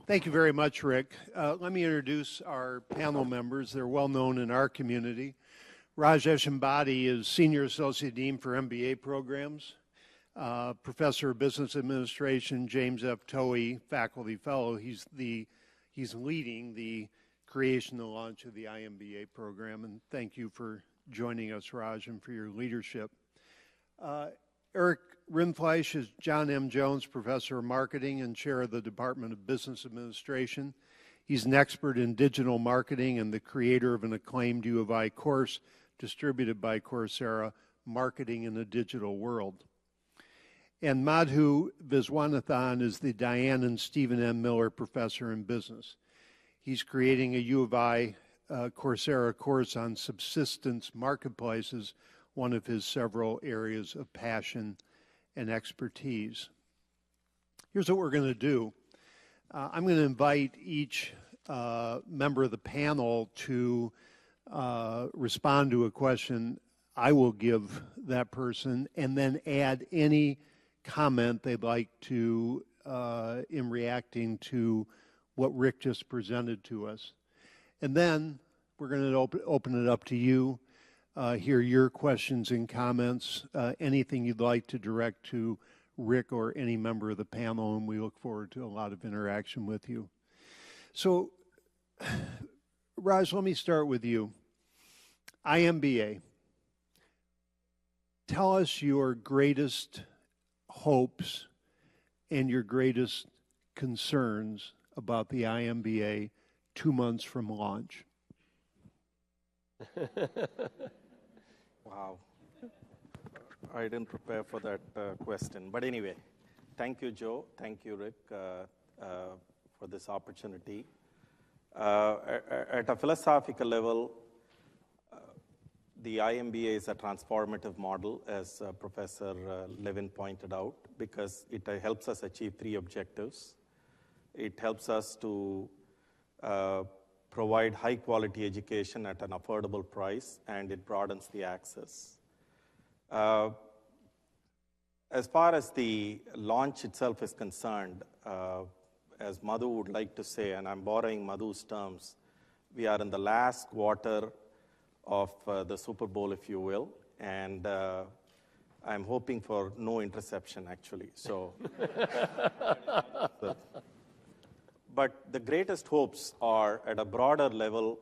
Thank you very much, Rick. Let me introduce our panel members. They're well known in our community. Rajesh Ambati is Senior Associate Dean for MBA programs. Professor of Business Administration, James F. Toey, Faculty Fellow. He's leading the creation and launch of the iMBA program, and thank you for joining us, Raj, and for your leadership. Eric Rindfleisch is John M. Jones Professor of Marketing and Chair of the Department of Business Administration. He's an expert in digital marketing and the creator of an acclaimed U of I course distributed by Coursera, Marketing in a Digital World. And Madhu Viswanathan is the Diane and Stephen M. Miller Professor in Business. He's creating a U of I Coursera course on subsistence marketplaces, one of his several areas of passion and expertise. Here's what we're going to do. I'm going to invite each member of the panel to respond to a question I will give that person and then add any comment they'd like to in reacting to what Rick just presented to us. And then we're going to open it up to you. Hear your questions and comments, anything you'd like to direct to Rick or any member of the panel, and we look forward to a lot of interaction with you. So, Raj, let me start with you. iMBA. Tell us your greatest hopes and your greatest concerns about the iMBA 2 months from launch. Wow. I didn't prepare for that question. But anyway, thank you, Joe. Thank you, Rick, for this opportunity. At a philosophical level, the iMBA is a transformative model, as Professor Levin pointed out, because it helps us achieve 3 objectives. It helps us to provide high-quality education at an affordable price, and it broadens the access. As far as the launch itself is concerned, as Madhu would like to say, and I'm borrowing Madhu's terms, we are in the last quarter of the Super Bowl, if you will, and I'm hoping for no interception, actually. But the greatest hopes are at a broader level,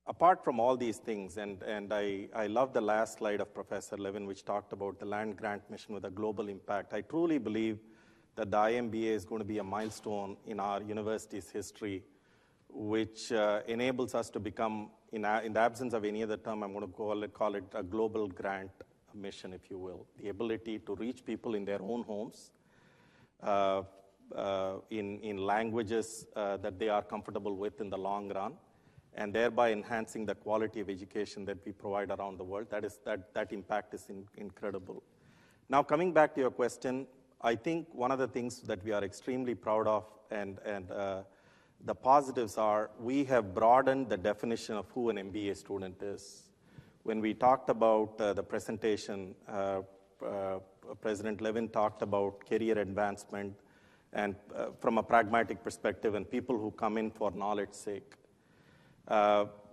apart from all these things, and I love the last slide of Professor Levin, which talked about the land grant mission with a global impact. I truly believe that the iMBA is going to be a milestone in our university's history, which enables us to become, in the absence of any other term, I'm going to call it a global grant mission, if you will. The ability to reach people in their own homes, in languages that they are comfortable with in the long run, and thereby enhancing the quality of education that we provide around the world. That impact is incredible. Now, coming back to your question, I think one of the things that we are extremely proud of, and the positives are, we have broadened the definition of who an MBA student is. When we talked about the presentation, President Levin talked about career advancement, and from a pragmatic perspective, and people who come in for knowledge's sake.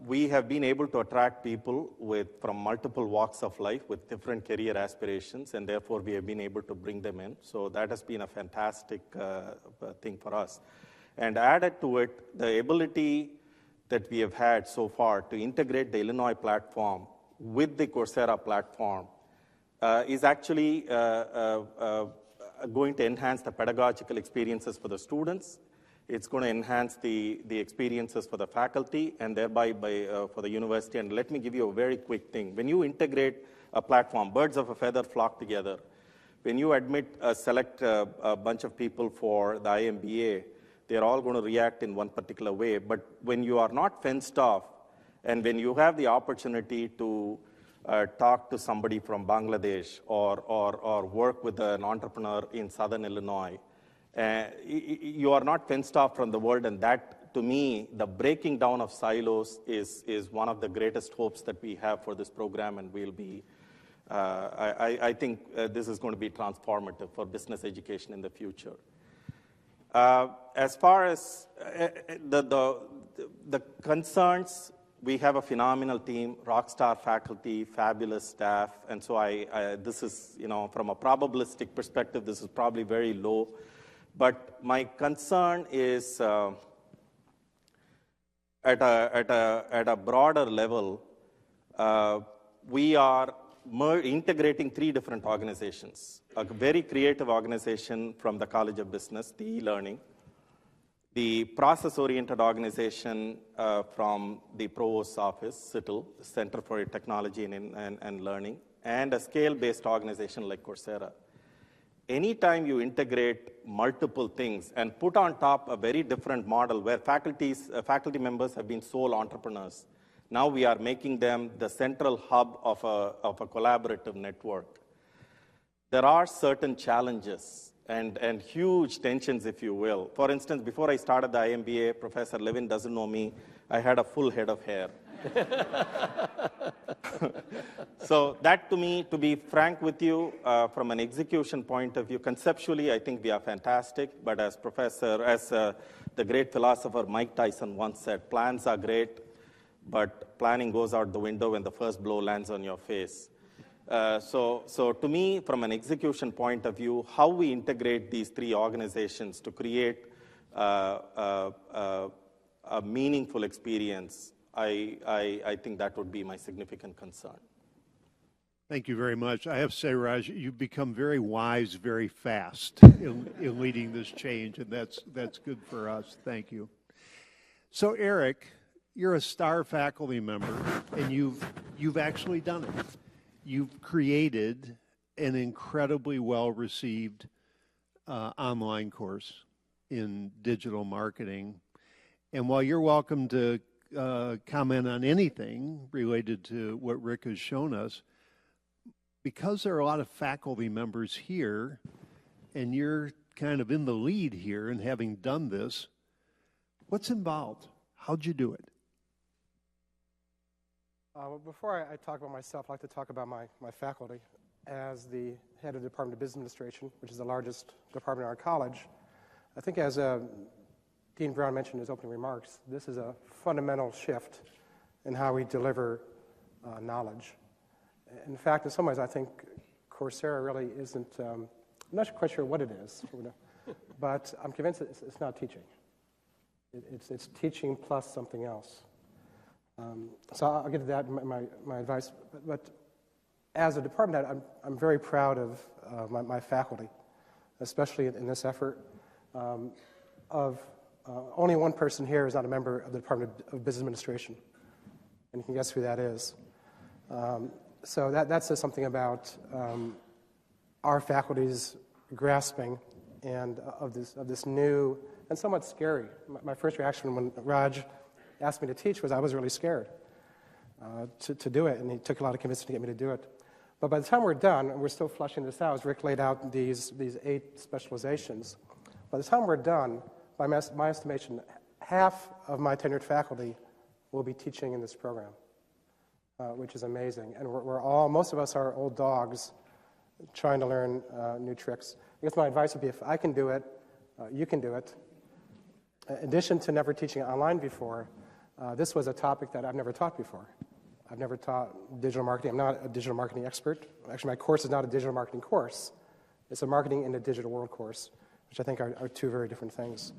We have been able to attract people from multiple walks of life with different career aspirations, and therefore we have been able to bring them in. So that has been a fantastic thing for us. And added to it, the ability that we have had so far to integrate the Illinois platform with the Coursera platform is actually going to enhance the pedagogical experiences for the students. It's going to enhance the experiences for the faculty and thereby for the university. And let me give you a very quick thing. When you integrate a platform, birds of a feather flock together. When you select a bunch of people for the iMBA, they're all going to react in one particular way. But when you are not fenced off, and when you have the opportunity to talk to somebody from Bangladesh or work with an entrepreneur in Southern Illinois, you are not fenced off from the world, and that, to me, the breaking down of silos is one of the greatest hopes that we have for this program, and we'll be, I think this is going to be transformative for business education in the future. As far as the concerns, we have a phenomenal team, rockstar faculty, fabulous staff, and so this is, from a probabilistic perspective, this is probably very low. But my concern is at a broader level, we are integrating 3 different organizations. A very creative organization from the College of Business, the e-learning, the process-oriented organization from the Provost's office, CITL, Center for Technology and Learning, and a scale-based organization like Coursera. Anytime you integrate multiple things and put on top a very different model where faculty members have been sole entrepreneurs, now we are making them the central hub of a collaborative network. There are certain challenges and huge tensions, if you will. For instance, before I started the iMBA, Professor Levin doesn't know me, I had a full head of hair. So that, to me, to be frank with you, from an execution point of view, conceptually, I think we are fantastic. But as the great philosopher Mike Tyson once said, plans are great, but planning goes out the window when the first blow lands on your face. So to me, from an execution point of view, how we integrate these 3 organizations to create a meaningful experience, I think that would be my significant concern. Thank you very much. I have to say, Raj, you've become very wise very fast in leading this change, and that's good for us. Thank you. So, Eric, you're a star faculty member, and you've actually done it. You've created an incredibly well-received online course in digital marketing. And while you're welcome to comment on anything related to what Rick has shown us, because there are a lot of faculty members here, and you're kind of in the lead here in having done this, what's involved? How'd you do it? Before I talk about myself, I'd like to talk about my faculty. As the head of the Department of Business Administration, which is the largest department in our college, I think as Dean Brown mentioned in his opening remarks, this is a fundamental shift in how we deliver knowledge. In fact, in some ways, I think Coursera really isn't, I'm not quite sure what it is, but I'm convinced it's not teaching. It's teaching plus something else. So I'll get to that in my advice. But as a department head, I'm very proud of my faculty, especially in this effort. Only one person here is not a member of the Department of Business Administration, and you can guess who that is. So that says something about our faculty's grasping and of this new and somewhat scary. My first reaction when Raj asked me to teach was I was really scared to do it, and he took a lot of convincing to get me to do it. But by the time we're done, and we're still fleshing this out, as Rick laid out these 8 specializations, by the time we're done, by my estimation, half of my tenured faculty will be teaching in this program, which is amazing. And most of us are old dogs trying to learn new tricks. I guess my advice would be if I can do it, you can do it. In addition to never teaching online before, this was a topic that I've never taught before. I've never taught digital marketing. I'm not a digital marketing expert. Actually, my course is not a digital marketing course. It's a marketing in the digital world course, which I think are 2 very different things.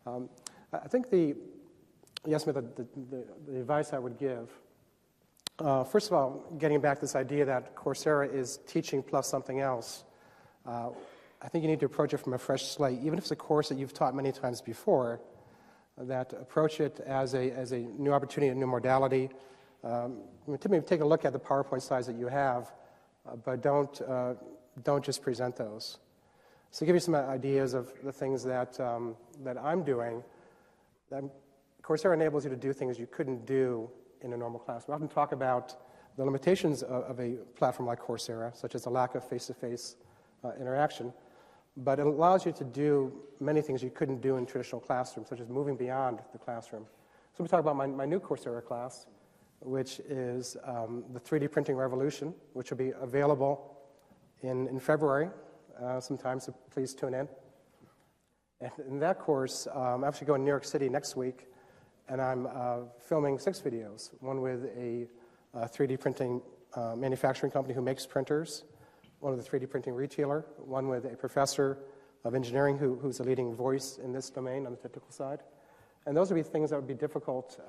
I think you asked me the advice I would give. First of all, getting back to this idea that Coursera is teaching plus something else, I think you need to approach it from a fresh slate. Even if it's a course that you've taught many times before, that approach it as a new opportunity, a new modality. Typically take a look at the PowerPoint slides that you have, but don't just present those. So to give you some ideas of the things that I'm doing, Coursera enables you to do things you couldn't do in a normal class. We often talk about the limitations of a platform like Coursera, such as the lack of face-to-face interaction, but it allows you to do many things you couldn't do in traditional classrooms, such as moving beyond the classroom. So we talk about my new Coursera class, which is the 3D printing revolution, which will be available in February sometime, so please tune in. And in that course, I'm actually going to New York City next week, and I'm filming 6 videos, one with a 3D printing manufacturing company who makes printers, one with a 3D printing retailer, one with a professor of engineering who's a leading voice in this domain on the technical side. And those would be things that would be difficult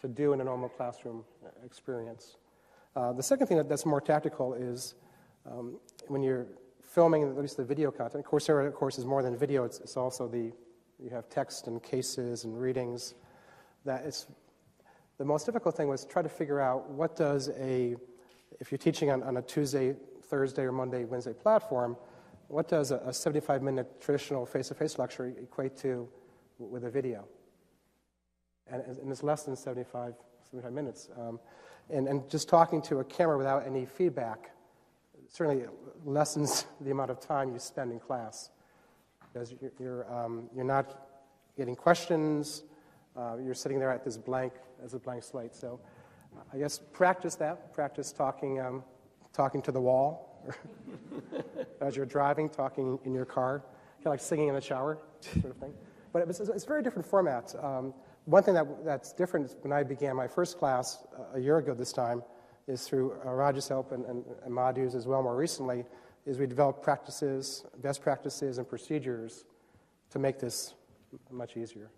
to do in a normal classroom experience. The second thing that's more tactical is when you're filming at least the video content. Coursera, of course, is more than video. It's also you have text and cases and readings. The most difficult thing was to try to figure out what does if you're teaching on a Tuesday, Thursday, or Monday, Wednesday platform, what does a 75-minute traditional face-to-face lecture equate to with a video? And it's less than 75 minutes. And just talking to a camera without any feedback certainly lessens the amount of time you spend in class, because you're not getting questions. You're sitting there as a blank slate. So I guess practice that. Practice talking to the wall as you're driving, talking in your car, kind of like singing in the shower, sort of thing. But it's very different formats. One thing that's different is when I began my first class a year ago this time is through Raj's help and Madhu's as well more recently, is we developed practices, best practices, and procedures to make this much easier.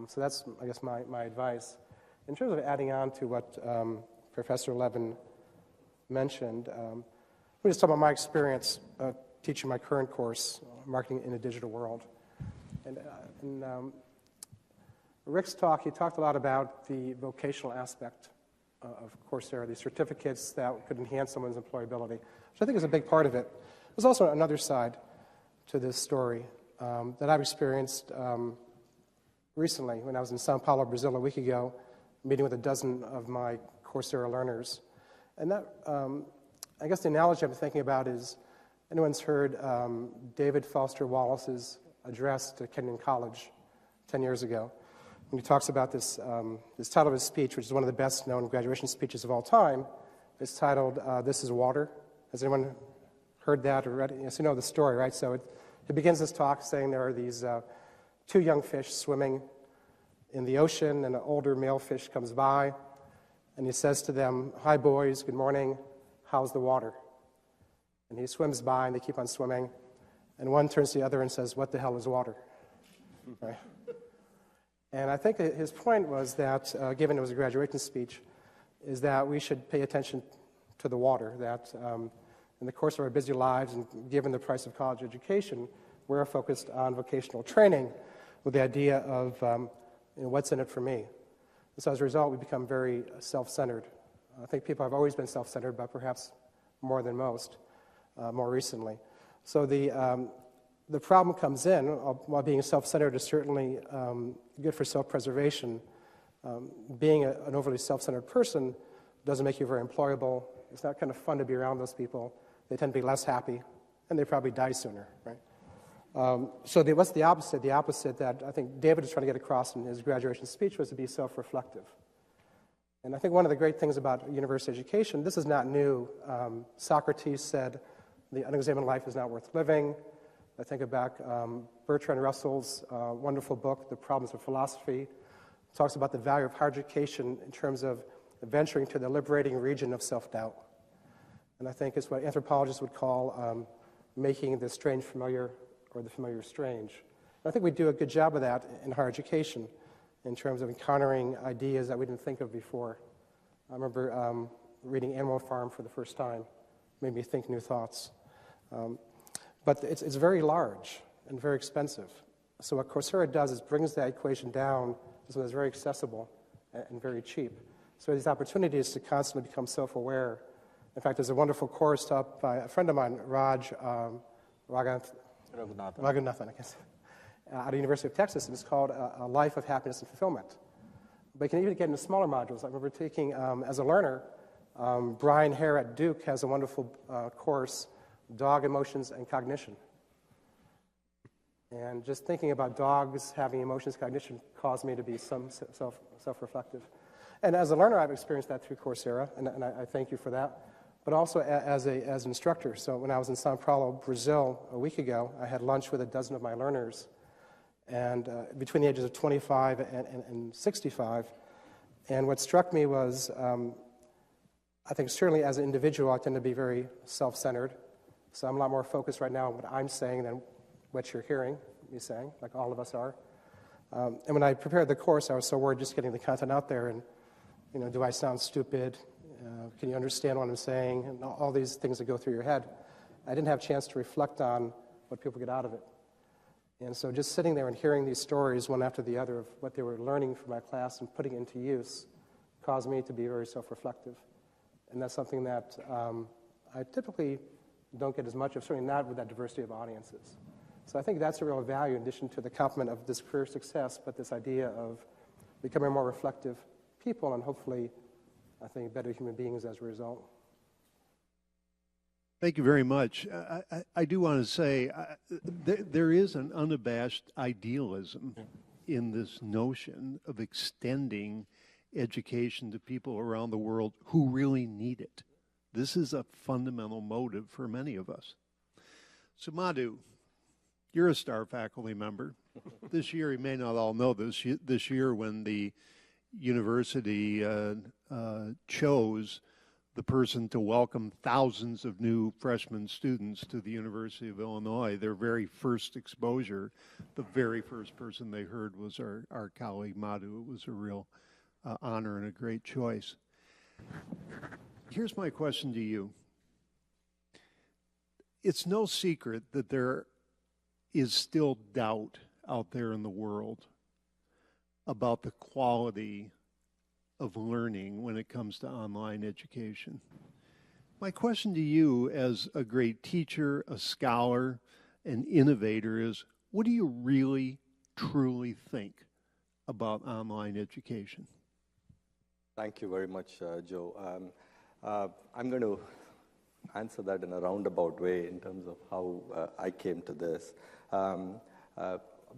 So that's, I guess, my advice. In terms of adding on to what Professor Levin mentioned, let me just talk about my experience teaching my current course, Marketing in a Digital World. And in Rick's talk, he talked a lot about the vocational aspect of Coursera, these certificates that could enhance someone's employability, which I think is a big part of it. There's also another side to this story that I've experienced recently when I was in Sao Paulo, Brazil a week ago, meeting with a dozen of my Coursera learners. And that, I guess the analogy I'm thinking about is, anyone's heard David Foster Wallace's address to Kenyon College 10 years ago. When he talks about this title of his speech, which is one of the best-known graduation speeches of all time, it's titled, This is Water. Has anyone heard that or read it? Yes, you know the story, right? So it begins this talk saying there are these 2 young fish swimming in the ocean, and an older male fish comes by, and he says to them, "Hi, boys, good morning, how's the water?" And he swims by, and they keep on swimming, and one turns to the other and says, "What the hell is water?" Right? And I think his point was that, given it was a graduation speech, is that we should pay attention to the water, that in the course of our busy lives and given the price of college education, we're focused on vocational training with the idea of what's in it for me. And so as a result, we become very self-centered. I think people have always been self-centered, but perhaps more than most, more recently. So the problem comes in, while being self-centered is certainly good for self-preservation, being an overly self-centered person doesn't make you very employable. It's not kind of fun to be around those people. They tend to be less happy, and they probably die sooner, right? So what's the opposite? The opposite that I think David is trying to get across in his graduation speech was to be self-reflective. And I think one of the great things about university education, this is not new. Socrates said, "The unexamined life is not worth living." I think back, Bertrand Russell's wonderful book, The Problems of Philosophy, talks about the value of higher education in terms of venturing to the liberating region of self-doubt. And I think it's what anthropologists would call making the strange familiar or the familiar strange. And I think we do a good job of that in higher education in terms of encountering ideas that we didn't think of before. I remember reading Animal Farm for the first time. Made me think new thoughts. But it's very large and very expensive. So what Coursera does is brings that equation down to something that's very accessible and very cheap. So these opportunities to constantly become self-aware. In fact, there's a wonderful course taught by a friend of mine, Raghunathan, I guess, out of the University of Texas, and it's called A Life of Happiness and Fulfillment. But you can even get into smaller modules. I remember taking, as a learner, Brian Hare at Duke has a wonderful course, Dog Emotions and Cognition. And just thinking about dogs having emotions, cognition, caused me to be some self-reflective. And as a learner, I've experienced that through Coursera, and I thank you for that. But also as an instructor. So when I was in Sao Paulo, Brazil, a week ago, I had lunch with a dozen of my learners. and between the ages of 25 and 65. And what struck me was, I think certainly as an individual, I tend to be very self-centered. So I'm a lot more focused right now on what I'm saying than what you're hearing me saying, like all of us are. And when I prepared the course, I was so worried just getting the content out there and, do I sound stupid? Can you understand what I'm saying? And all these things that go through your head. I didn't have a chance to reflect on what people get out of it. And so just sitting there and hearing these stories one after the other of what they were learning from my class and putting it into use caused me to be very self-reflective. And that's something that I typically don't get as much of, certainly not with that diversity of audiences. So I think that's a real value in addition to the complement of this career success, but this idea of becoming more reflective people and hopefully, I think, better human beings as a result. Thank you very much. I do want to say there is an unabashed idealism in this notion of extending education to people around the world who really need it. This is a fundamental motive for many of us. So Madhu, you're a star faculty member. This year, you may not all know this year when the university chose the person to welcome thousands of new freshman students to the University of Illinois, their very first exposure, the very first person they heard was our colleague Madhu. It was a real honor and a great choice. Here's my question to you. It's no secret that there is still doubt out there in the world about the quality of learning when it comes to online education. My question to you as a great teacher, a scholar, an innovator is, what do you really, truly think about online education? Thank you very much, Joe. I'm going to answer that in a roundabout way in terms of how I came to this.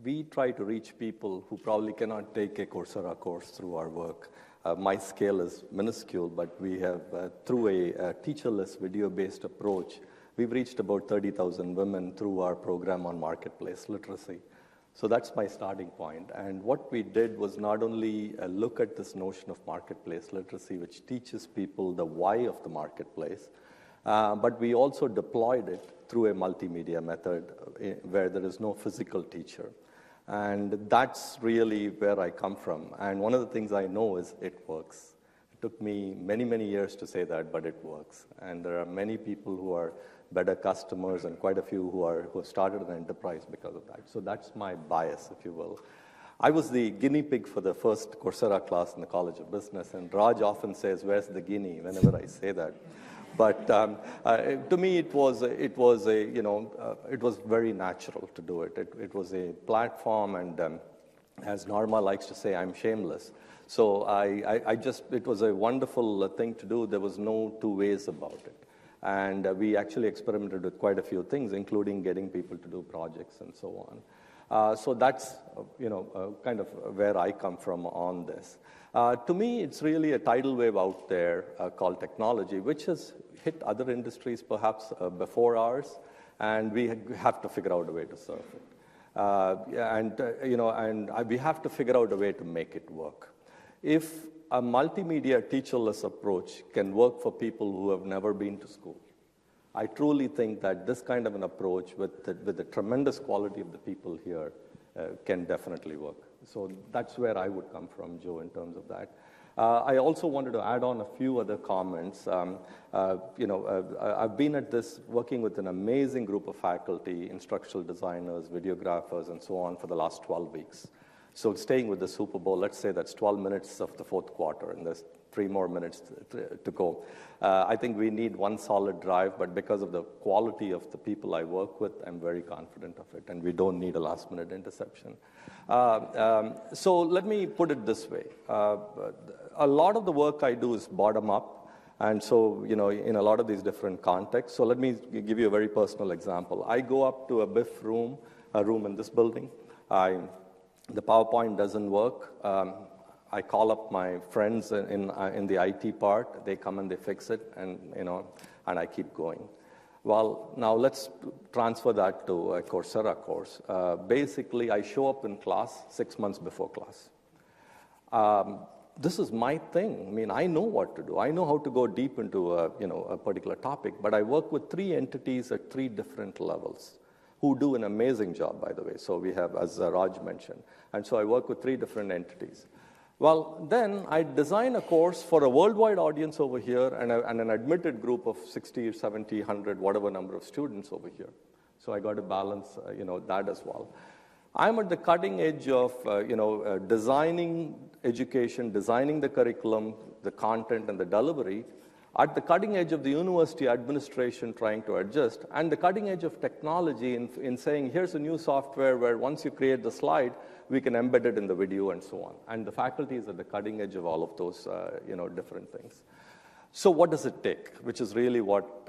We try to reach people who probably cannot take a Coursera course through our work. My scale is minuscule, but we have, through a teacherless video-based approach, we've reached about 30,000 women through our program on marketplace literacy. So that's my starting point. And what we did was not only look at this notion of marketplace literacy, which teaches people the why of the marketplace, but we also deployed it through a multimedia method where there is no physical teacher. And that's really where I come from. And one of the things I know is it works. It took me many, many years to say that, but it works. And there are many people who are better customers and quite a few who have started an enterprise because of that. So that's my bias, if you will. I was the guinea pig for the first Coursera class in the College of Business, and Raj often says, "Where's the guinea?" whenever I say that. But to me, it was very natural to do it. It was a platform, and as Norma likes to say, I'm shameless. So it was a wonderful thing to do. There was no two ways about it. And we actually experimented with quite a few things, including getting people to do projects and so on. So that's, kind of where I come from on this. To me, it's really a tidal wave out there called technology, which has hit other industries perhaps before ours, and we have to figure out a way to surf it. And we have to figure out a way to make it work. If a multimedia teacherless approach can work for people who have never been to school, I truly think that this kind of an approach with the tremendous quality of the people here can definitely work. So that's where I would come from, Joe, in terms of that. I also wanted to add on a few other comments. I've been at this working with an amazing group of faculty, instructional designers, videographers, and so on for the last 12 weeks. So staying with the Super Bowl, let's say that's 12 minutes of the fourth quarter, and there's 3 more minutes to go. I think we need one solid drive, but because of the quality of the people I work with, I'm very confident of it, and we don't need a last-minute interception. So let me put it this way. A lot of the work I do is bottom-up, and so, in a lot of these different contexts. So let me give you a very personal example. I go up to a BIF room, a room in this building. The PowerPoint doesn't work. I call up my friends in the IT part. They come and they fix it, and I keep going. Well, now let's transfer that to a Coursera course. Basically, I show up in class 6 months before class. This is my thing. I mean, I know what to do. I know how to go deep into a particular topic, but I work with 3 entities at 3 different levels who do an amazing job, by the way. So we have, as Raj mentioned. And so I work with 3 different entities. Well, then I design a course for a worldwide audience over here and an admitted group of 60, 70, 100, whatever number of students over here. So I got to balance, that as well. I'm at the cutting edge of, designing education, designing the curriculum, the content, and the delivery, at the cutting edge of the university administration trying to adjust, and the cutting edge of technology in saying, here's a new software where once you create the slide, we can embed it in the video and so on. And the faculty is at the cutting edge of all of those, different things. So what does it take? Which is really what,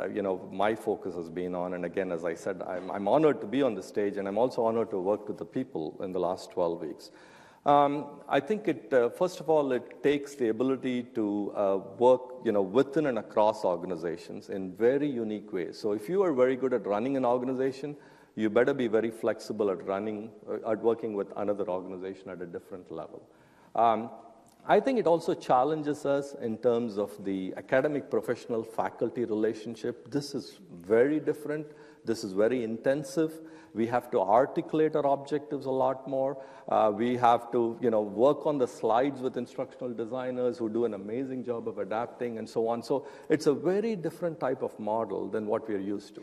my focus has been on. And again, as I said, I'm honored to be on the stage, and I'm also honored to work with the people in the last 12 weeks. I think first of all, it takes the ability to work, within and across organizations in very unique ways. So if you are very good at running an organization, you better be very flexible at working with another organization at a different level. I think it also challenges us in terms of the academic professional faculty relationship. This is very different. This is very intensive. We have to articulate our objectives a lot more. We have to, work on the slides with instructional designers who do an amazing job of adapting and so on. So it's a very different type of model than what we're used to.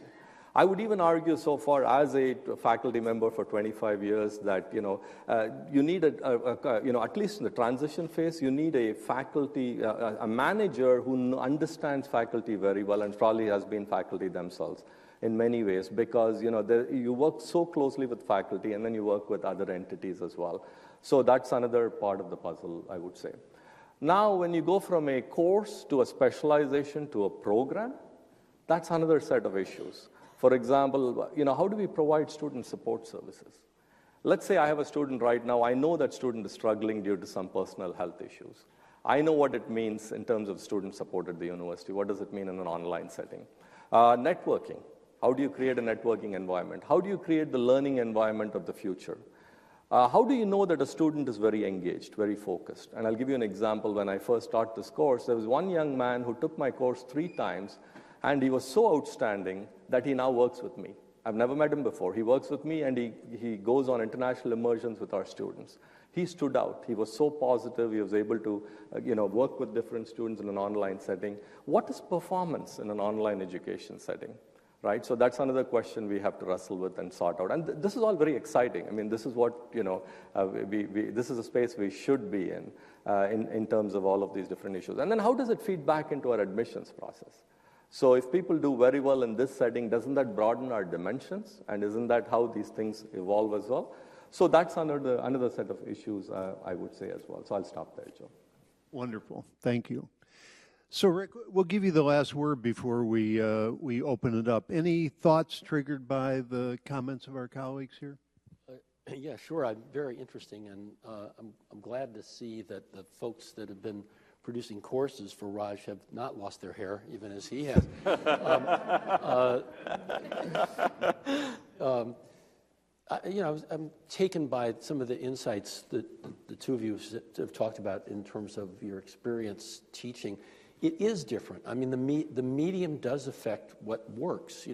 I would even argue so far as a faculty member for 25 years that, you need, at least in the transition phase, you need a faculty, a manager who understands faculty very well and probably has been faculty themselves in many ways because, you work so closely with faculty and then you work with other entities as well. So that's another part of the puzzle, I would say. Now, when you go from a course to a specialization to a program, that's another set of issues. For example, how do we provide student support services? Let's say I have a student right now. I know that student is struggling due to some personal health issues. I know what it means in terms of student support at the university. What does it mean in an online setting? Networking. How do you create a networking environment? How do you create the learning environment of the future? How do you know that a student is very engaged, very focused? And I'll give you an example. When I first started this course, there was one young man who took my course 3 times, and he was so outstanding that he now works with me. I've never met him before. He works with me, and he goes on international immersions with our students. He stood out. He was so positive. He was able to work with different students in an online setting. What is performance in an online education setting? Right? So that's another question we have to wrestle with and sort out. And this is all very exciting. I mean, this is what, this is a space we should be in terms of all of these different issues. And then how does it feed back into our admissions process? So if people do very well in this setting, doesn't that broaden our dimensions? And isn't that how these things evolve as well? So that's another set of issues, I would say as well. So I'll stop there, Joe. Wonderful. Thank you. So, Rick, we'll give you the last word before we open it up. Any thoughts triggered by the comments of our colleagues here? Yeah, sure. Very interesting, and I'm glad to see that the folks that have been producing courses for Raj have not lost their hair, even as he has. I'm taken by some of the insights that the two of you have talked about in terms of your experience teaching. It is different. I mean, the medium does affect what works.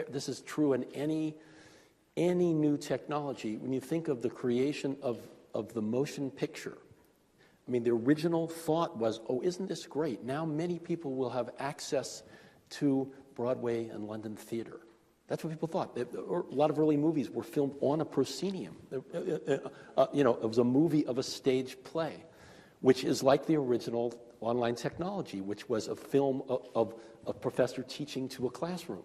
This is true in any new technology. When you think of the creation of the motion picture, I mean, the original thought was, oh, isn't this great? Now many people will have access to Broadway and London theater. That's what people thought. A lot of early movies were filmed on a proscenium. It was a movie of a stage play, which is like the original online technology, which was a film of a professor teaching to a classroom.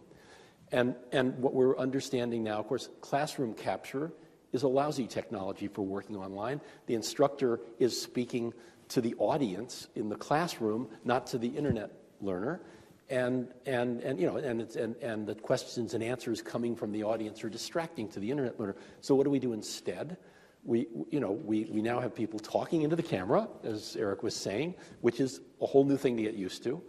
And what we're understanding now, of course, classroom capture is a lousy technology for working online. The instructor is speaking to the audience in the classroom, not to the internet learner. And the questions and answers coming from the audience are distracting to the internet learner. So what do we do instead? We now have people talking into the camera, as Eric was saying, which is a whole new thing to get used to.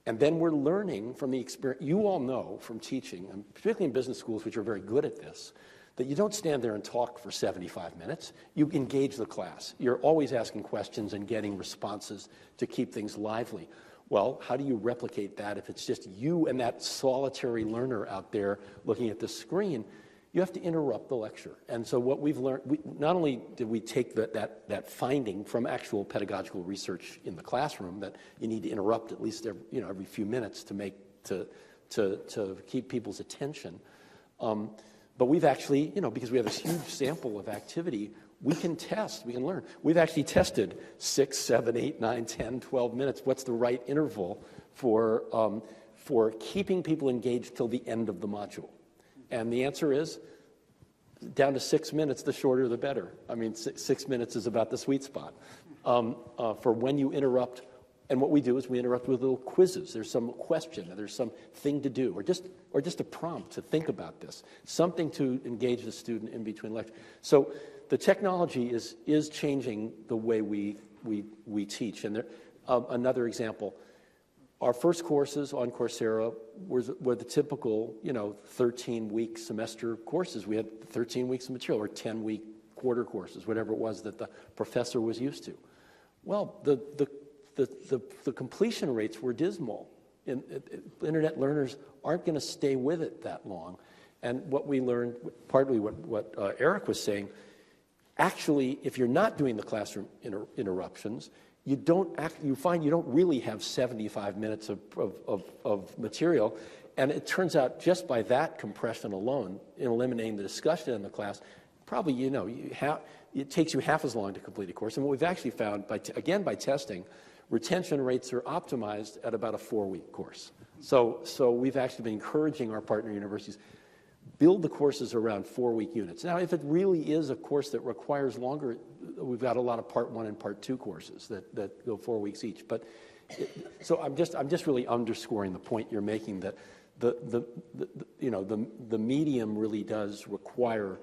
And then we're learning from the experience. You all know from teaching, and particularly in business schools, which are very good at this, that you don't stand there and talk for 75 minutes. You engage the class. You're always asking questions and getting responses to keep things lively. Well, how do you replicate that if it's just you and that solitary learner out there looking at the screen? You have to interrupt the lecture. And so what we've learned, not only did we take that finding from actual pedagogical research in the classroom, that you need to interrupt at least every few minutes to keep people's attention, but we've actually, because we have this huge sample of activity, we can test, we can learn. We've actually tested 6, 7, 8, 9, 10, 12 minutes. What's the right interval for keeping people engaged till the end of the module? And the answer is, down to 6 minutes, the shorter the better. I mean, 6 minutes is about the sweet spot for when you interrupt. And what we do is we interrupt with little quizzes. There's some question, or there's some thing to do, or just a prompt to think about this, something to engage the student in between lectures. So the technology is changing the way we teach. And another example. Our first courses on Coursera were the typical, 13-week semester courses. We had 13 weeks of material, or 10-week quarter courses, whatever it was that the professor was used to. Well, the completion rates were dismal. Internet learners aren't going to stay with it that long. And what we learned, partly what Eric was saying, actually, if you're not doing the classroom interruptions, you find you don't really have 75 minutes of material. And it turns out just by that compression alone, in eliminating the discussion in the class, probably, it takes you half as long to complete a course. And what we've actually found, by testing, retention rates are optimized at about a 4-week course. So we've actually been encouraging our partner universities, build the courses around 4-week units. Now, if it really is a course that requires longer, we've got a lot of Part 1 and Part 2 courses that go 4 weeks each. But so I'm just really underscoring the point you're making, that the medium really does require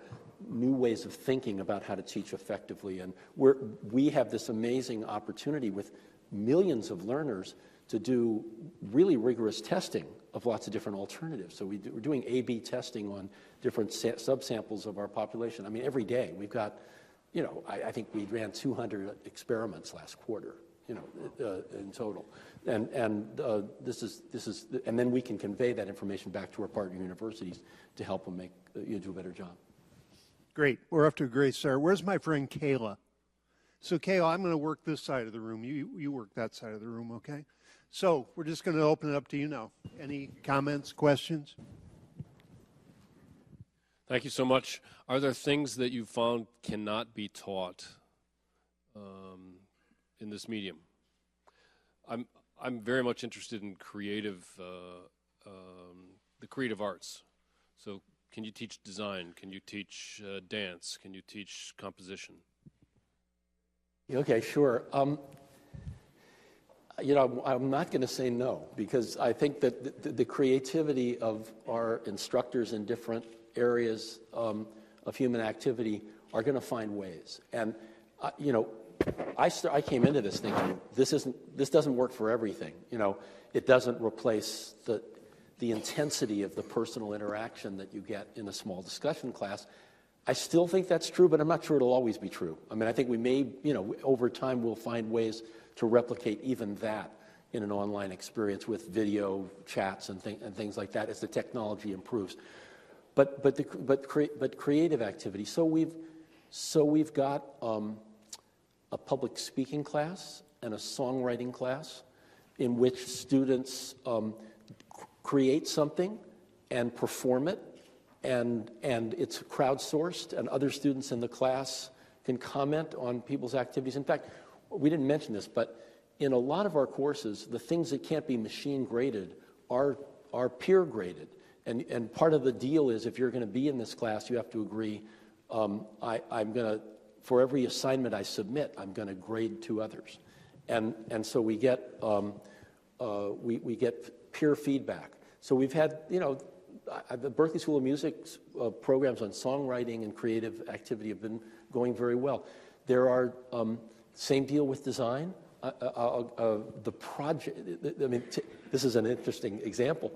new ways of thinking about how to teach effectively. And we have this amazing opportunity with millions of learners to do really rigorous testing of lots of different alternatives. So we're doing A/B testing on different subsamples of our population. I mean, every day we've got, I think we ran 200 experiments last quarter, in total. And this is, and then we can convey that information back to our partner universities to help them do a better job. Great. We're off to a great start. Where's my friend Kayla? So Kayla, I'm going to work this side of the room. You work that side of the room, okay? So we're just going to open it up to you now. Any comments, questions? Thank you so much. Are there things that you found cannot be taught in this medium? I'm very much interested in the creative arts. So can you teach design? Can you teach dance? Can you teach composition? Okay, sure. I'm not going to say no, because I think that the creativity of our instructors in different areas of human activity are going to find ways. And I came into this thinking this doesn't work for everything. It doesn't replace the intensity of the personal interaction that you get in a small discussion class. I still think that's true, but I'm not sure it'll always be true. I mean, I think we may, over time we'll find ways to replicate even that in an online experience with video chats and things like that as the technology improves. But creative activity. So we've got a public speaking class and a songwriting class in which students create something and perform it, and it's crowdsourced, and other students in the class can comment on people's activities. In fact, we didn't mention this, but in a lot of our courses, the things that can't be machine graded are peer graded. And part of the deal is, if you're going to be in this class, you have to agree, I'm going to, for every assignment I submit, I'm going to grade 2 others. And so we get peer feedback. So we've had, the Berklee School of Music's programs on songwriting and creative activity have been going very well. There are, same deal with design. the project, I mean, this is an interesting example.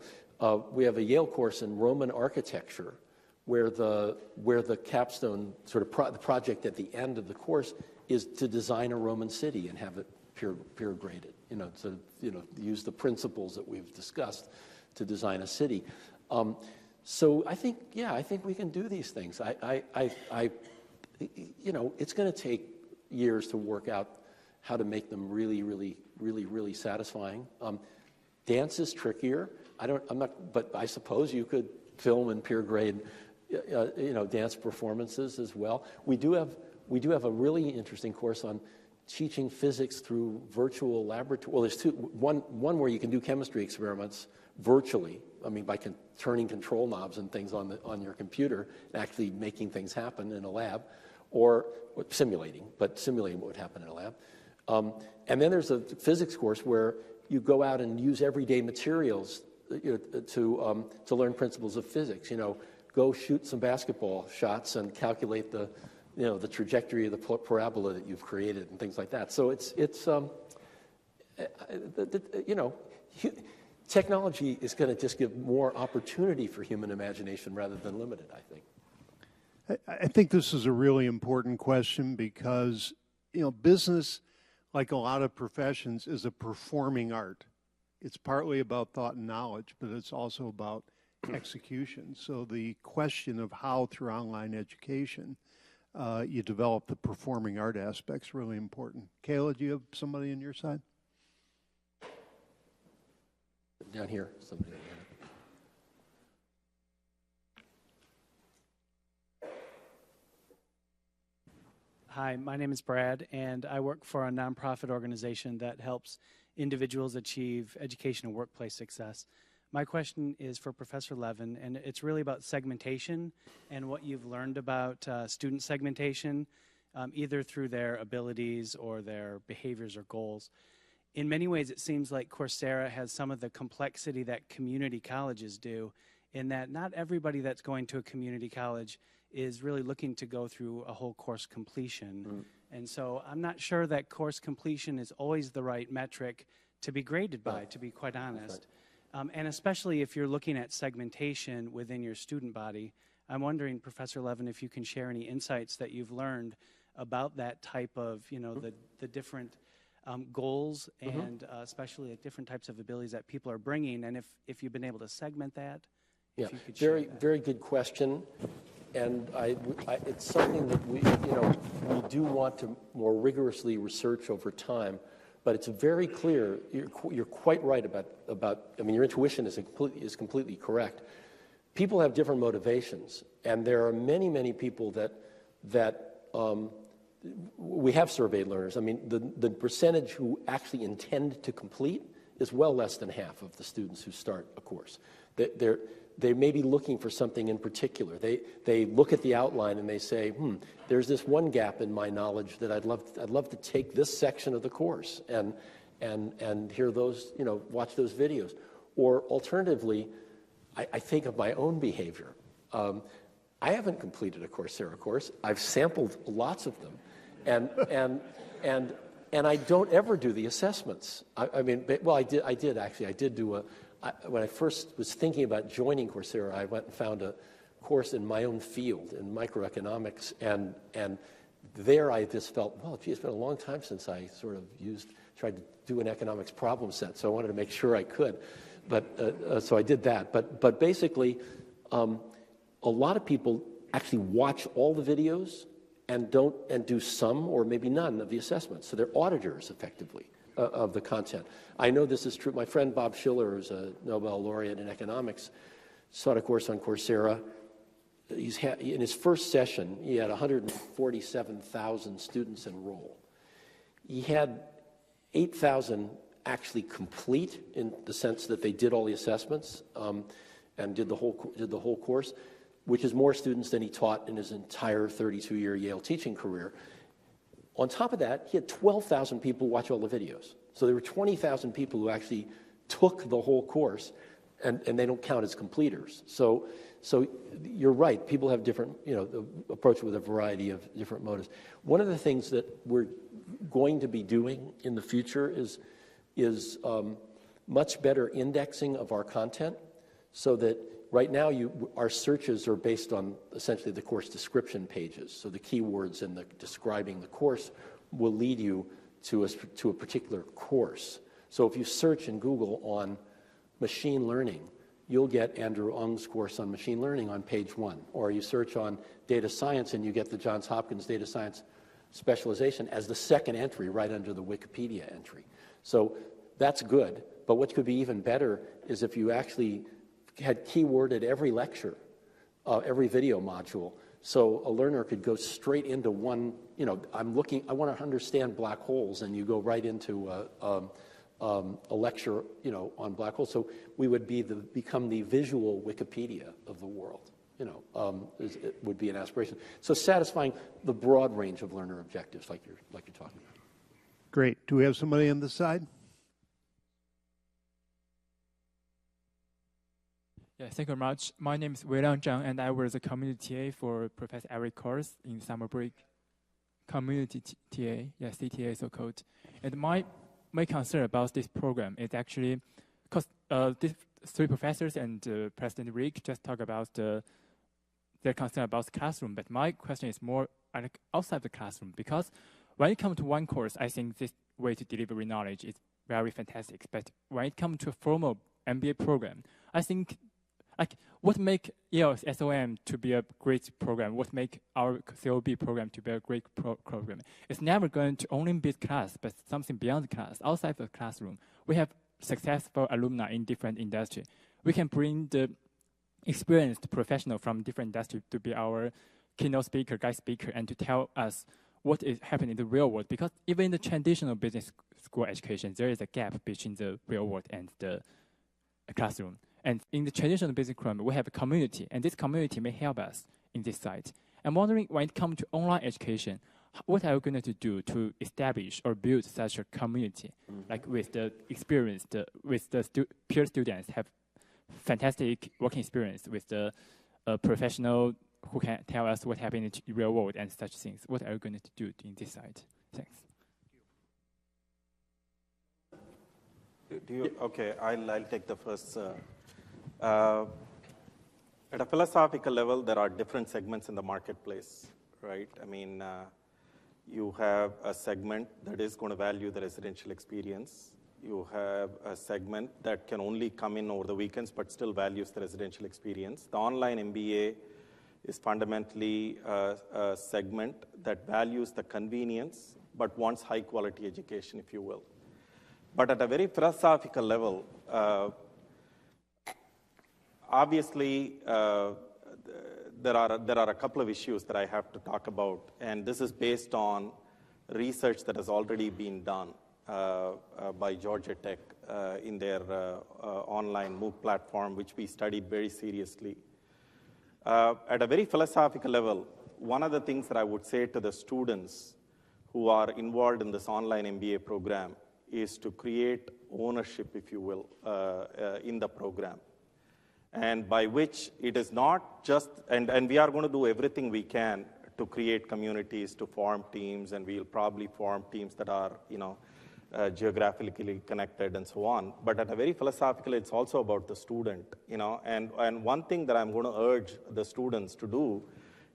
We have a Yale course in Roman architecture where the capstone, sort of the project at the end of the course is to design a Roman city and have it peer graded, to use the principles that we've discussed to design a city. So I think we can do these things. It's going to take years to work out how to make them really satisfying. Dance is trickier. But I suppose you could film and peer grade, dance performances as well. We do have a really interesting course on teaching physics through virtual laboratory. Well, there's two. One where you can do chemistry experiments virtually. I mean, by turning control knobs and things on your computer, and actually making things happen in a lab, or simulating what would happen in a lab. And then there's a physics course where you go out and use everyday materials to learn principles of physics. Go shoot some basketball shots and calculate the trajectory of the parabola that you've created and things like that. So technology is going to just give more opportunity for human imagination rather than limit it, I think. I think this is a really important question because, business, like a lot of professions, is a performing art. It's partly about thought and knowledge, but it's also about execution. So the question of how, through online education, you develop the performing art aspect is really important. Kayla, do you have somebody on your side? Down here, somebody. Hi, my name is Brad, and I work for a nonprofit organization that helps individuals achieve education and workplace success. My question is for Professor Levin, and it's really about segmentation and what you've learned about student segmentation, either through their abilities or their behaviors or goals. In many ways, it seems like Coursera has some of the complexity that community colleges do, in that not everybody that's going to a community college is really looking to go through a whole course completion. Mm. And so I'm not sure that course completion is always the right metric to be graded by, to be quite honest. Right. And especially if you're looking at segmentation within your student body, I'm wondering, Professor Levin, if you can share any insights that you've learned about that type of, the different goals and especially like different types of abilities that people are bringing, and if you've been able to segment that. Yeah, if you could share that. Very good question, and it's something that we do want to more rigorously research over time. But it's very clear. You're quite right about. I mean, your intuition is completely correct. People have different motivations, and there are many people that we have surveyed learners. I mean, the percentage who actually intend to complete is well less than half of the students who start a course. They may be looking for something in particular. They look at the outline and they say, there's this one gap in my knowledge that I'd love to take this section of the course and hear those, watch those videos. Or alternatively, I think of my own behavior. I haven't completed a Coursera course. I've sampled lots of them. And I don't ever do the assessments. I did actually. I did do when I first was thinking about joining Coursera, I went and found a course in my own field in microeconomics, and there I just felt, well, gee, it's been a long time since I sort of tried to do an economics problem set, so I wanted to make sure I could. But so I did that. But basically, a lot of people actually watch all the videos and do some or maybe none of the assessments. So they're auditors, effectively, of the content. I know this is true. My friend Bob Schiller, who's a Nobel laureate in economics, taught a course on Coursera. In his first session, he had 147,000 students enroll. He had 8,000 actually complete, in the sense that they did all the assessments and did the whole course, which is more students than he taught in his entire 32-year Yale teaching career. On top of that, he had 12,000 people watch all the videos. So there were 20,000 people who actually took the whole course and they don't count as completers. So you're right. People have different, approach with a variety of different motives. One of the things that we're going to be doing in the future is much better indexing of our content, so that right now our searches are based on essentially the course description pages. So the keywords and the describing the course will lead you to a particular course. So if you search in Google on machine learning, you'll get Andrew Ng's course on machine learning on page 1. Or you search on data science and you get the Johns Hopkins data science specialization as the second entry right under the Wikipedia entry. So that's good. But what could be even better is if you actually had keyworded every lecture, every video module, so a learner could go straight into one, I want to understand black holes, and you go right into a lecture, on black holes. So we would become the visual Wikipedia of the world. It would be an aspiration. So satisfying the broad range of learner objectives, like you're talking about. Great. Do we have somebody on this side? Yeah, thank you very much. My name is Wei-Liang Zhang, and I was a community TA for Professor Eric course in summer break. Community TA, yeah, CTA so called. And my concern about this program is actually, because these 3 professors and President Rick just talked about their concern about the classroom, but my question is more like outside the classroom, because when it comes to one course, I think this way to deliver knowledge is very fantastic. But when it comes to a formal MBA program, I think what make ELS SOM to be a great program, what make our COB program to be a great program, it's never going to only be class, but something beyond the class, outside the classroom. We have successful alumni in different industries. We can bring the experienced professional from different industries to be our keynote speaker, guest speaker, and to tell us what is happening in the real world. Because even in the traditional business school education, there is a gap between the real world and the classroom. And in the traditional business curriculum, we have a community, and this community may help us in this site. I'm wondering, when it comes to online education, what are you going to do to establish or build such a community, like with the experience, with the peer students have fantastic working experience with the professional who can tell us what happened in the real world and such things. What are you going to do in this site? Thanks. Okay, I'll take the first. At a philosophical level, there are different segments in the marketplace, right? I mean, you have a segment that is going to value the residential experience. You have a segment that can only come in over the weekends but still values the residential experience. The online MBA is fundamentally a segment that values the convenience but wants high quality education, if you will. But at a very philosophical level, obviously, there are a couple of issues that I have to talk about, and this is based on research that has already been done by Georgia Tech in their online MOOC platform, which we studied very seriously. At a very philosophical level, one of the things that I would say to the students who are involved in this online MBA program is to create ownership, if you will, in the program. And by which it is not just, and we are going to do everything we can to create communities, to form teams, and we'll probably form teams that are, geographically connected and so on. But at a very philosophical, it's also about the student, and one thing that I'm going to urge the students to do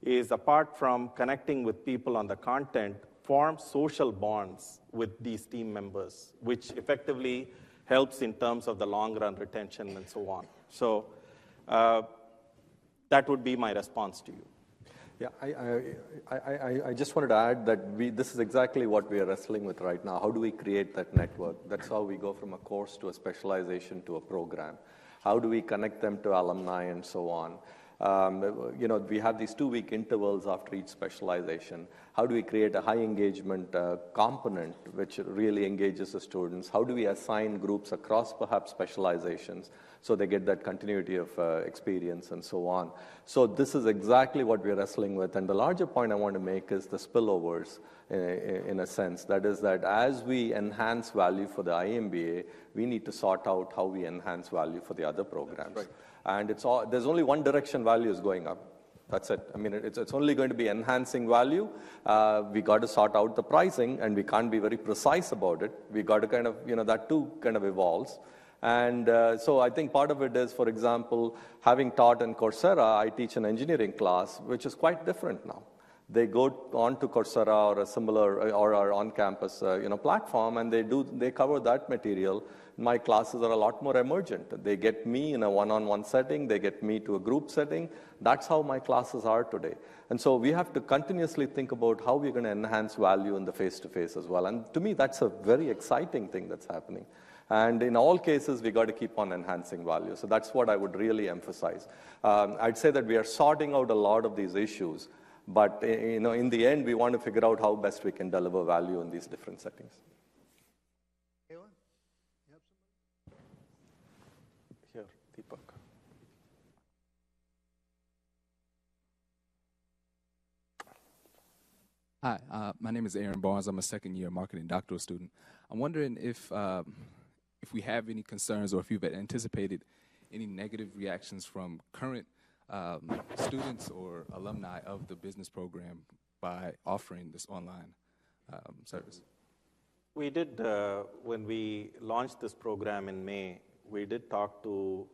is, apart from connecting with people on the content, form social bonds with these team members, which effectively helps in terms of the long-run retention and so on. So that would be my response to you. Yeah, I just wanted to add that this is exactly what we are wrestling with right now. How do we create that network? That's how we go from a course to a specialization to a program. How do we connect them to alumni and so on? We have these 2-week intervals after each specialization. How do we create a high engagement component which really engages the students? How do we assign groups across perhaps specializations So they get that continuity of experience and so on. So this is exactly what we're wrestling with. And the larger point I want to make is the spillovers in a sense. That is that as we enhance value for the iMBA, we need to sort out how we enhance value for the other programs. Right. And there's only one direction value is going up. That's it. I mean, it's only going to be enhancing value. We got to sort out the pricing, and we can't be very precise about it. We got to kind of, that too kind of evolves. And so I think part of it is, for example, having taught in Coursera, I teach an engineering class, which is quite different now. They go on to Coursera or a similar or our on-campus platform, and they cover that material. My classes are a lot more emergent. They get me in a one-on-one setting. They get me to a group setting. That's how my classes are today. And so we have to continuously think about how we're going to enhance value in the face-to-face as well. And to me, that's a very exciting thing that's happening. And in all cases, we got to keep on enhancing value. So that's what I would really emphasize. I'd say that we are sorting out a lot of these issues. But in the end, we want to figure out how best we can deliver value in these different settings. Here, Deepak. Hi, my name is Aaron Barnes. I'm a second-year marketing doctoral student. I'm wondering if we have any concerns or if you've anticipated any negative reactions from current students or alumni of the business program by offering this online service. We did, when we launched this program in May, we did talk to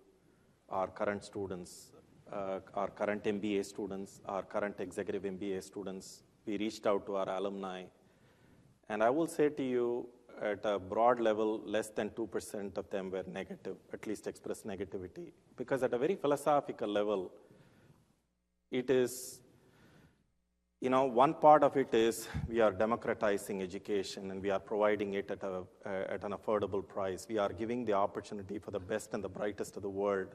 our current students, our current MBA students, our current executive MBA students. We reached out to our alumni. And I will say to you, at a broad level, less than 2% of them were negative, at least expressed negativity. Because at a very philosophical level, it is, one part of it is we are democratizing education and we are providing it at an affordable price. We are giving the opportunity for the best and the brightest of the world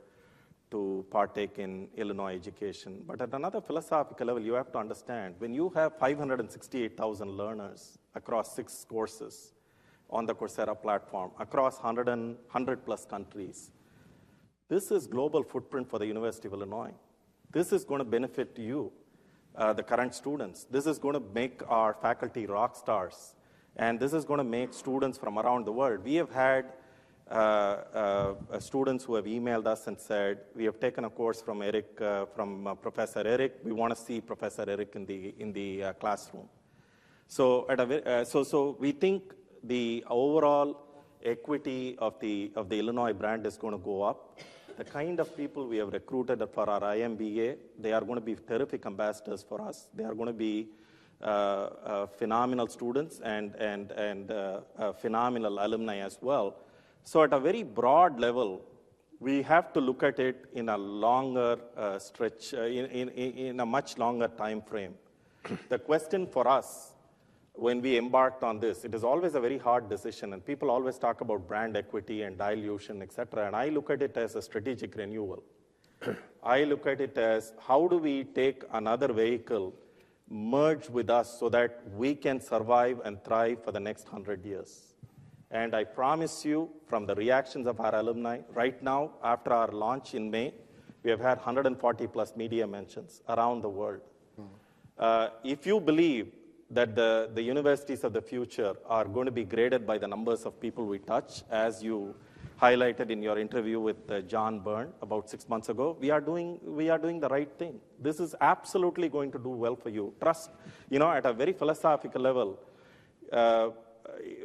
to partake in Illinois education. But at another philosophical level, you have to understand, when you have 568,000 learners across 6 courses on the Coursera platform, across 100 plus countries, this is global footprint for the University of Illinois. This is going to benefit you, the current students. This is going to make our faculty rock stars. And this is going to make students from around the world. We have had students who have emailed us and said, we have taken a course from Eric, Professor Eric. We want to see Professor Eric in the classroom. So, so we think the overall equity of the Illinois brand is going to go up. The kind of people we have recruited for our iMBA, they are going to be terrific ambassadors for us. They are going to be phenomenal students and phenomenal alumni as well. So at a very broad level, we have to look at it in a longer stretch, in a much longer time frame. The question for us, when we embarked on this, it is always a very hard decision, and people always talk about brand equity and dilution, et cetera, and I look at it as a strategic renewal. I look at it as, how do we take another vehicle, merge with us so that we can survive and thrive for the next 100 years? And I promise you, from the reactions of our alumni, right now, after our launch in May, we have had 140 plus media mentions around the world. If you believe that the universities of the future are going to be graded by the numbers of people we touch, as you highlighted in your interview with John Byrne about 6 months ago, we are doing the right thing. This is absolutely going to do well for you. Trust, at a very philosophical level,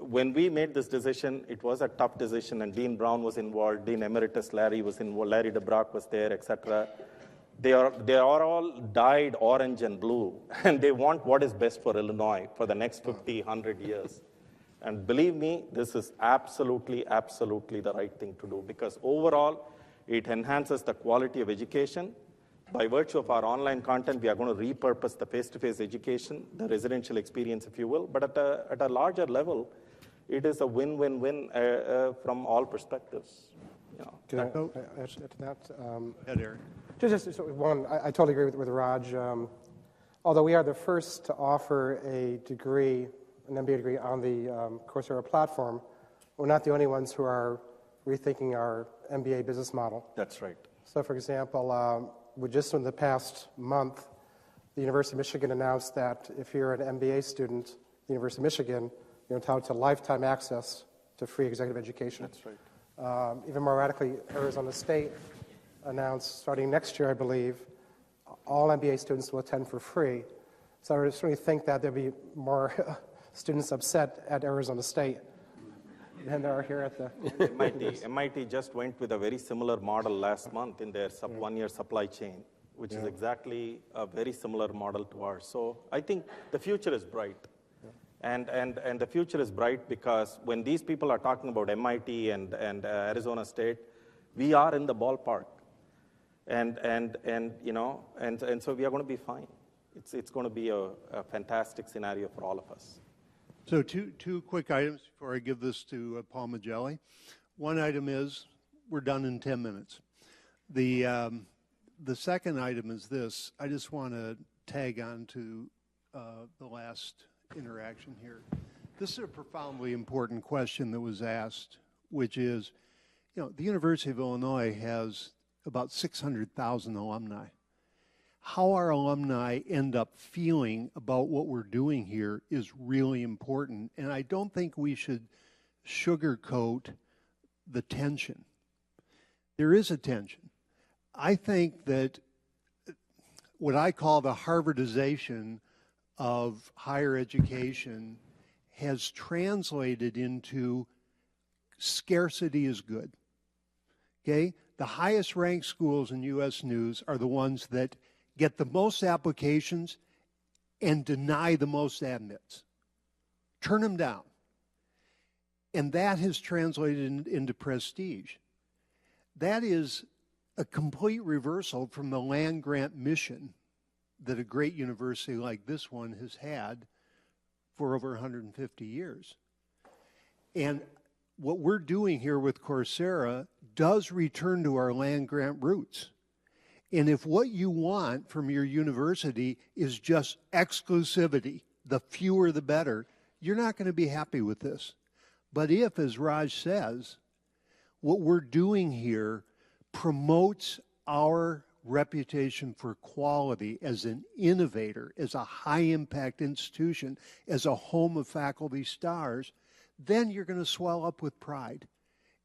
when we made this decision, it was a tough decision, and Dean Brown was involved, Dean Emeritus Larry was involved, Larry DeBrock was there, etc. They are all dyed orange and blue, and they want what is best for Illinois for the next 50, 100 years. And believe me, this is absolutely, absolutely the right thing to do, because overall, it enhances the quality of education. By virtue of our online content, we are going to repurpose the face-to-face education, the residential experience, if you will. But at a larger level, it is a win-win-win from all perspectives. Can I add to that? Ed, Eric. Just one, I totally agree with Raj. Although we are the first to offer a degree, an MBA degree on the Coursera platform, we're not the only ones who are rethinking our MBA business model. That's right. So, for example, just in the past month, the University of Michigan announced that if you're an MBA student at the University of Michigan, you're entitled to lifetime access to free executive education. That's right. Even more radically, Arizona State announced starting next year, I believe, all MBA students will attend for free. So I certainly think that there'll be more students upset at Arizona State than there are here at the MIT just went with a very similar model last month in their one-year supply chain, which is exactly a very similar model to ours. So I think the future is bright. And the future is bright because when these people are talking about MIT and Arizona State, we are in the ballpark. And so we are going to be fine. It's going to be a fantastic scenario for all of us. So two quick items before I give this to Paul Magelli. One item is we're done in 10 minutes. The second item is this. I just want to tag on to the last interaction here. This is a profoundly important question that was asked, which is, the University of Illinois has about 600,000 alumni. How our alumni end up feeling about what we're doing here is really important, and I don't think we should sugarcoat the tension. There is a tension. I think that what I call the Harvardization of higher education has translated into scarcity is good. Okay? The highest ranked schools in U.S. News are the ones that get the most applications and deny the most admits. Turn them down. And that has translated into prestige. That is a complete reversal from the land-grant mission that a great university like this one has had for over 150 years. And what we're doing here with Coursera does return to our land-grant roots. And if what you want from your university is just exclusivity, the fewer the better, you're not going to be happy with this. But if, as Raj says, what we're doing here promotes our reputation for quality as an innovator, as a high-impact institution, as a home of faculty stars, then you're going to swell up with pride.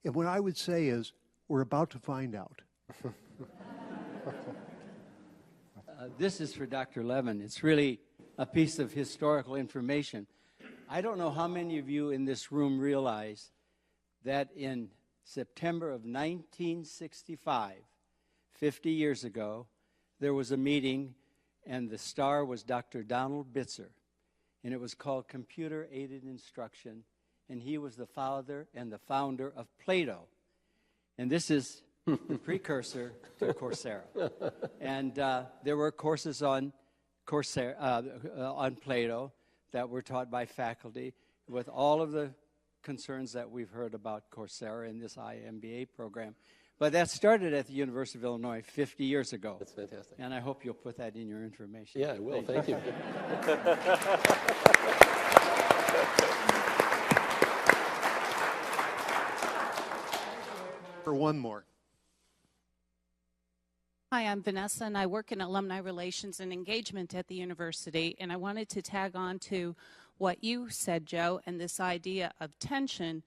And what I would say is, we're about to find out. This is for Dr. Levin. It's really a piece of historical information. I don't know how many of you in this room realize that in September of 1965, 50 years ago, there was a meeting, and the star was Dr. Donald Bitzer, and it was called Computer-Aided Instruction, and he was the father and the founder of Plato. And this is the precursor to Coursera. And there were courses on Plato that were taught by faculty with all of the concerns that we've heard about Coursera in this iMBA program. But that started at the University of Illinois 50 years ago. That's fantastic. And I hope you'll put that in your information. Yeah, I will. Thank you. For one more. Hi, I'm Vanessa, and I work in Alumni Relations and Engagement at the university, and I wanted to tag on to what you said, Joe, and this idea of tension,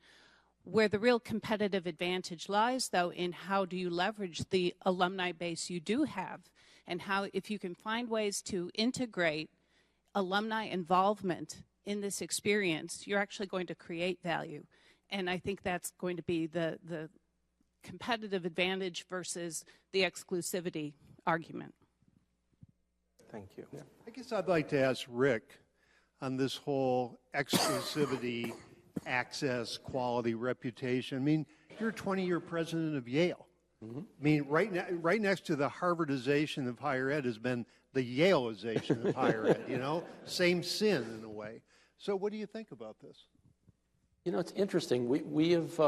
where the real competitive advantage lies, though, in how do you leverage the alumni base you do have, and how, if you can find ways to integrate alumni involvement in this experience, you're actually going to create value. And I think that's going to be the competitive advantage versus the exclusivity argument. Thank you. Yeah. I guess I'd like to ask Rick on this whole exclusivity, access, quality, reputation. I mean, you're a 20-year president of Yale. Mm-hmm. I mean, right next to the Harvardization of higher ed has been the Yaleization of higher ed, Same sin in a way. So what do you think about this? It's interesting. We have...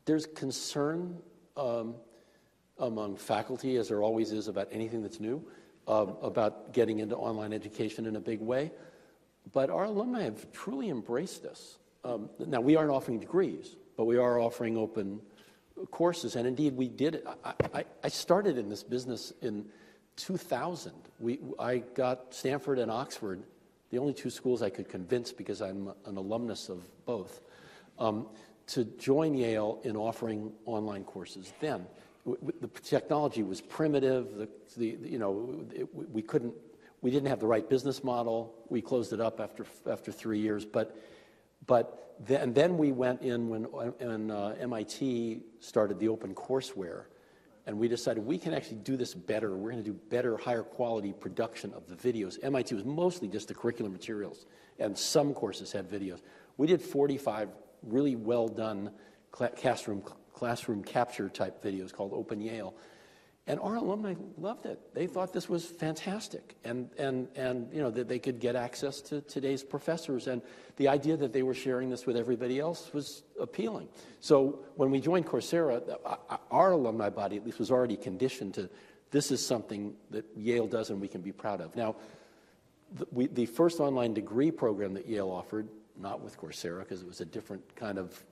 There's concern among faculty, as there always is about anything that's new, about getting into online education in a big way. But our alumni have truly embraced this. Now, we aren't offering degrees, but we are offering open courses, and indeed we did it. I started in this business in 2000. I got Stanford and Oxford, the only two schools I could convince because I'm an alumnus of both, to join Yale in offering online courses. Then the technology was primitive. We didn't have the right business model. We closed it up after 3 years. Then we went in when MIT started the open courseware, and we decided we can actually do this better. We're going to do better, higher quality production of the videos. MIT was mostly just the curriculum materials, and some courses had videos. We did 45 really well done classroom capture type videos called Open Yale. And our alumni loved it. They thought this was fantastic, and that they could get access to today's professors, and the idea that they were sharing this with everybody else was appealing. So when we joined Coursera, our alumni body at least was already conditioned to this is something that Yale does and we can be proud of. Now, the first online degree program that Yale offered, not with Coursera because it was a different kind of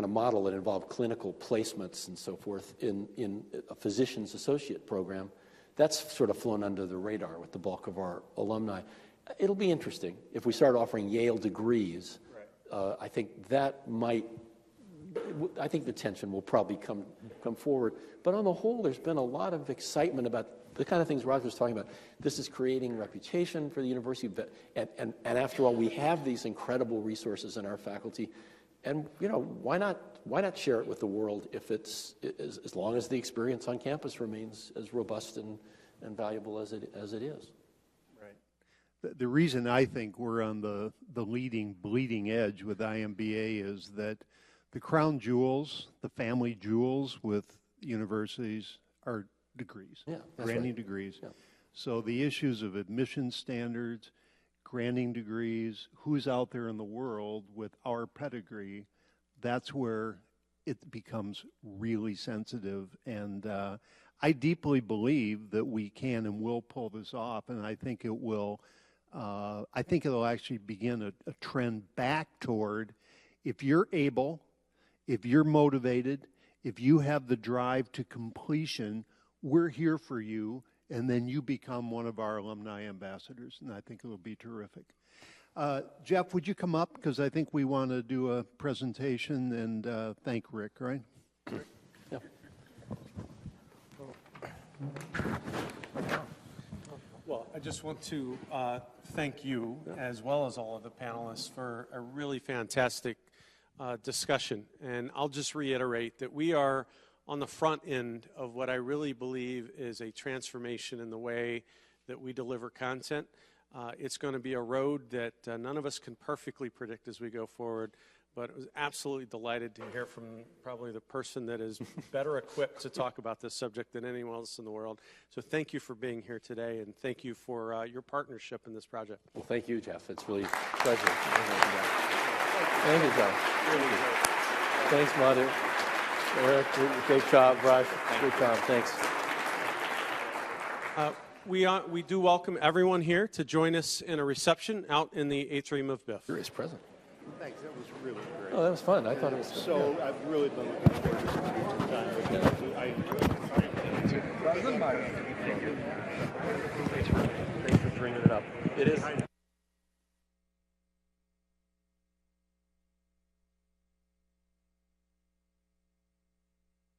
model that involved clinical placements and so forth in a physician's associate program. That's sort of flown under the radar with the bulk of our alumni. It'll be interesting if we start offering Yale degrees. Right. I think the tension will probably come forward. But on the whole, there's been a lot of excitement about the kind of things Roger was talking about. This is creating reputation for the university, and after all, we have these incredible resources in our faculty. And why not share it with the world if it's as long as the experience on campus remains as robust and valuable as it is. Right. The reason I think we're on the bleeding edge with iMBA is that the crown jewels, the family jewels with universities are degrees, granting degrees. Yeah. So the issues of admission standards, granting degrees, who's out there in the world with our pedigree, that's where it becomes really sensitive. And I deeply believe that we can and will pull this off, and I think it will. I think it'll actually begin a trend back toward, if you're able, if you're motivated, if you have the drive to completion, we're here for you. And then you become one of our alumni ambassadors, and I think it'll be terrific. Jeff, would you come up? Because I think we want to do a presentation and thank Rick, right? Yeah. Well, I just want to thank you, as well as all of the panelists, for a really fantastic discussion. And I'll just reiterate that we are on the front end of what I really believe is a transformation in the way that we deliver content. It's going to be a road that none of us can perfectly predict as we go forward, but I was absolutely delighted to hear from probably the person that is better equipped to talk about this subject than anyone else in the world. So thank you for being here today, and thank you for your partnership in this project. Well, thank you, Jeff. It's really a pleasure. Thank you, Jeff. Really Thanks, Madhu. Eric, great job, Raj. Good job, thanks. We do welcome everyone here to join us in a reception out in the atrium of Biff. Here is present. Thanks, that was really great. Oh, that was fun. I thought it was fun. So yeah. I've really been looking forward to spending time. I enjoyed it. Thanks for bringing it up. It is.